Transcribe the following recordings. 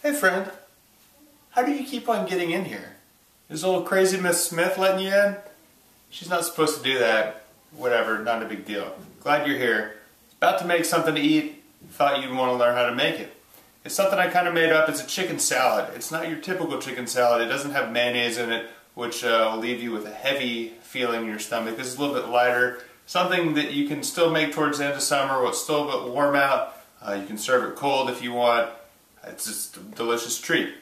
Hey friend, how do you keep on getting in here? Is old crazy Miss Smith letting you in? She's not supposed to do that. Whatever, not a big deal. Glad you're here. About to make something to eat. Thought you'd want to learn how to make it. It's something I kind of made up. It's a chicken salad. It's not your typical chicken salad. It doesn't have mayonnaise in it, which will leave you with a heavy feeling in your stomach. This is a little bit lighter. Something that you can still make towards the end of summer while it's still a bit warm out. You can serve it cold if you want. It's just a delicious treat.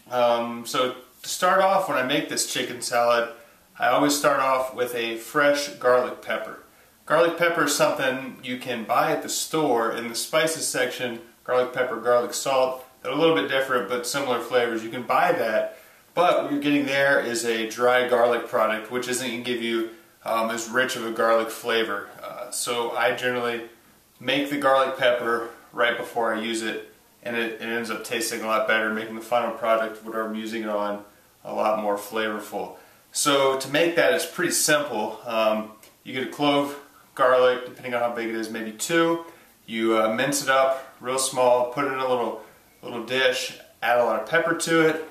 So to start off, when I make this chicken salad, I always start off with a fresh garlic pepper. Garlic pepper is something you can buy at the store in the spices section. Garlic pepper, garlic salt. They're a little bit different but similar flavors. You can buy that, but what you're getting there is a dry garlic product, which isn't going to give you as rich of a garlic flavor. So I generally make the garlic pepper right before I use it, and it ends up tasting a lot better, making the final product, whatever I'm using it on, a lot more flavorful. So to make that, it's pretty simple. You get a clove garlic, depending on how big it is, maybe 2. You mince it up real small, put it in a little dish, add a lot of pepper to it,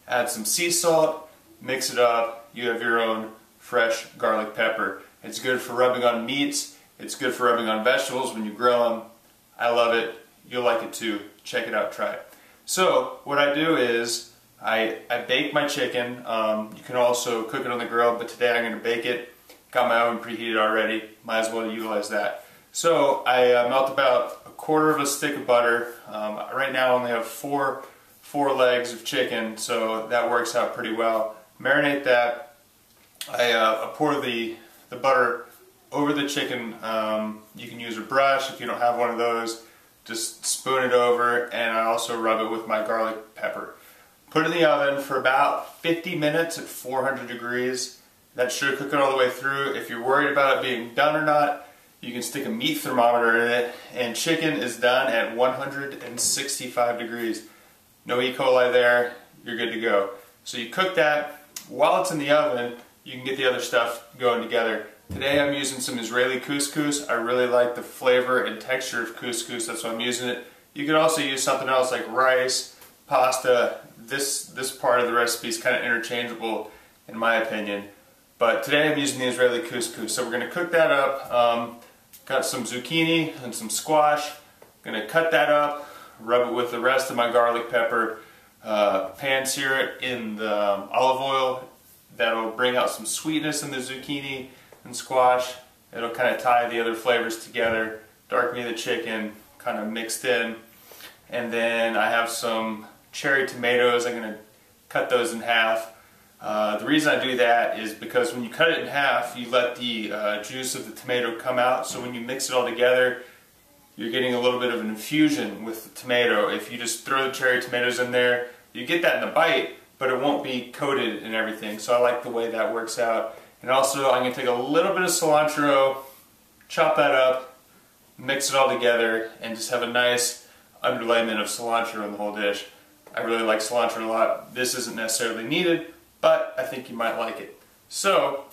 add some sea salt, mix it up. You have your own fresh garlic pepper. It's good for rubbing on meats. It's good for rubbing on vegetables when you grill them. I love it. You'll like it too. Check it out, try it. So what I do is I bake my chicken. You can also cook it on the grill, but today I'm going to bake it. Got my oven preheated already. Might as well utilize that. So I melt about 1/4 of a stick of butter. Right now I only have four legs of chicken, so that works out pretty well. Marinate that. I pour the butter over the chicken. You can use a brush if you don't have one of those. Just spoon it over, and I also rub it with my garlic pepper. Put it in the oven for about 50 minutes at 400 degrees. That should cook it all the way through. If you're worried about it being done or not, you can stick a meat thermometer in it, and chicken is done at 165 degrees. No E. coli there, you're good to go. So you cook that. While it's in the oven, you can get the other stuff going together. Today I'm using some Israeli couscous. I really like the flavor and texture of couscous, that's why I'm using it. You could also use something else like rice, pasta. This part of the recipe is kind of interchangeable in my opinion. But today I'm using the Israeli couscous. So we're going to cook that up. Got some zucchini and some squash. Going to cut that up, rub it with the rest of my garlic pepper, pan sear it in the olive oil. That'll bring out some sweetness in the zucchini and squash. It'll kind of tie the other flavors together. Dark meat of the chicken kind of mixed in. And then I have some cherry tomatoes. I'm going to cut those in half. The reason I do that is because when you cut it in half, you let the juice of the tomato come out. So when you mix it all together, you're getting a little bit of an infusion with the tomato. If you just throw the cherry tomatoes in there, you get that in the bite, but it won't be coated and everything. So I like the way that works out. And also I'm going to take a little bit of cilantro, chop that up, mix it all together, and just have a nice underlayment of cilantro in the whole dish. I really like cilantro a lot. This isn't necessarily needed, but I think you might like it. So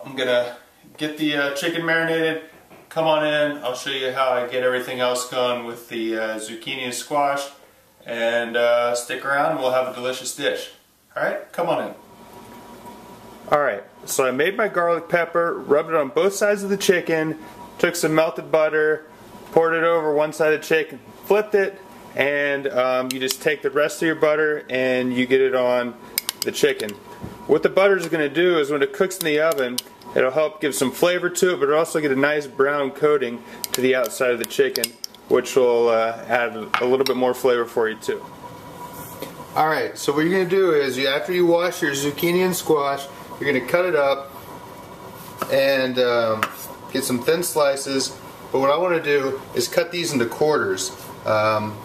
I'm going to get the chicken marinated. Come on in. I'll show you how I get everything else going with the zucchini and squash. And stick around, we'll have a delicious dish. Alright, come on in. Alright, so I made my garlic pepper, rubbed it on both sides of the chicken, took some melted butter, poured it over one side of the chicken, flipped it, and you just take the rest of your butter and you get it on the chicken. What the butter is going to do is when it cooks in the oven, it'll help give some flavor to it, but it'll also get a nice brown coating to the outside of the chicken, which will add a little bit more flavor for you too. Alright, so what you're going to do is, after you wash your zucchini and squash, you're going to cut it up and get some thin slices. But what I want to do is cut these into quarters.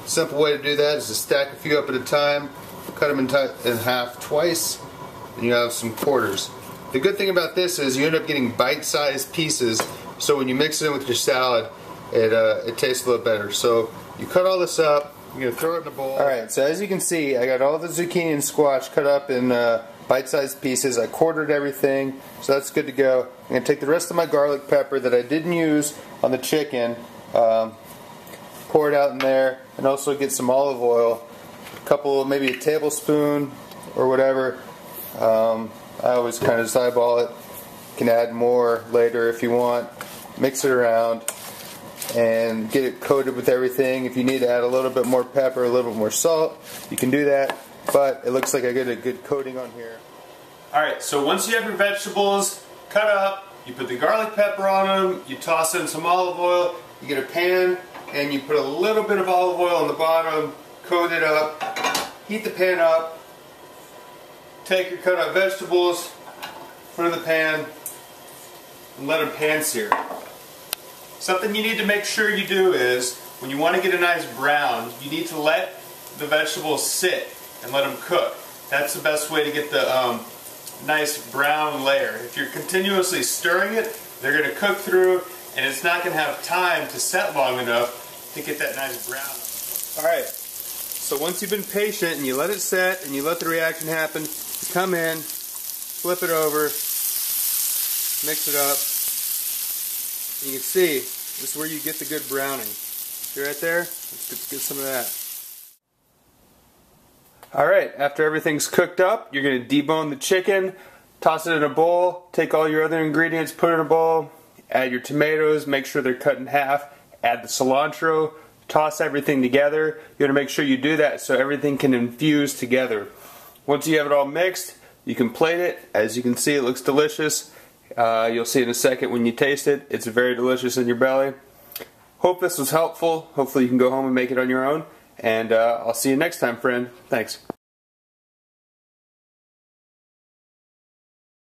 Simple way to do that is to stack a few up at a time, cut them in half twice, and you have some quarters. The good thing about this is you end up getting bite-sized pieces, so when you mix it in with your salad, it tastes a little better. So you cut all this up, you're going to throw it in a bowl. Alright, so as you can see, I got all the zucchini and squash cut up in bite-sized pieces. I quartered everything, so that's good to go. I'm going to take the rest of my garlic pepper that I didn't use on the chicken, pour it out in there, and also get some olive oil couple, maybe a tablespoon or whatever. I always kind of just eyeball it. You can add more later if you want. Mix it around and get it coated with everything. If you need to add a little bit more pepper, a little bit more salt, you can do that. But it looks like I get a good coating on here. Alright, so once you have your vegetables cut up, you put the garlic pepper on them, you toss in some olive oil, you get a pan, and you put a little bit of olive oil on the bottom, coat it up, heat the pan up, take your cut up vegetables, put in the pan, and let them pan sear. Something you need to make sure you do is, when you want to get a nice brown, you need to let the vegetables sit and let them cook. That's the best way to get the nice brown layer. If you're continuously stirring it, they're going to cook through and it's not going to have time to set long enough to get that nice brown. Alright, so once you've been patient and you let it set and you let the reaction happen, you come in, flip it over, mix it up. You can see, this is where you get the good browning. See right there? Let's get some of that. Alright, after everything's cooked up, you're going to debone the chicken, toss it in a bowl, take all your other ingredients, put it in a bowl, add your tomatoes, make sure they're cut in half, add the cilantro, toss everything together. You want to make sure you do that so everything can infuse together. Once you have it all mixed, you can plate it. As you can see, it looks delicious. You'll see in a second when you taste it. It's very delicious in your belly. Hope this was helpful. Hopefully you can go home and make it on your own. And I'll see you next time, friend. Thanks.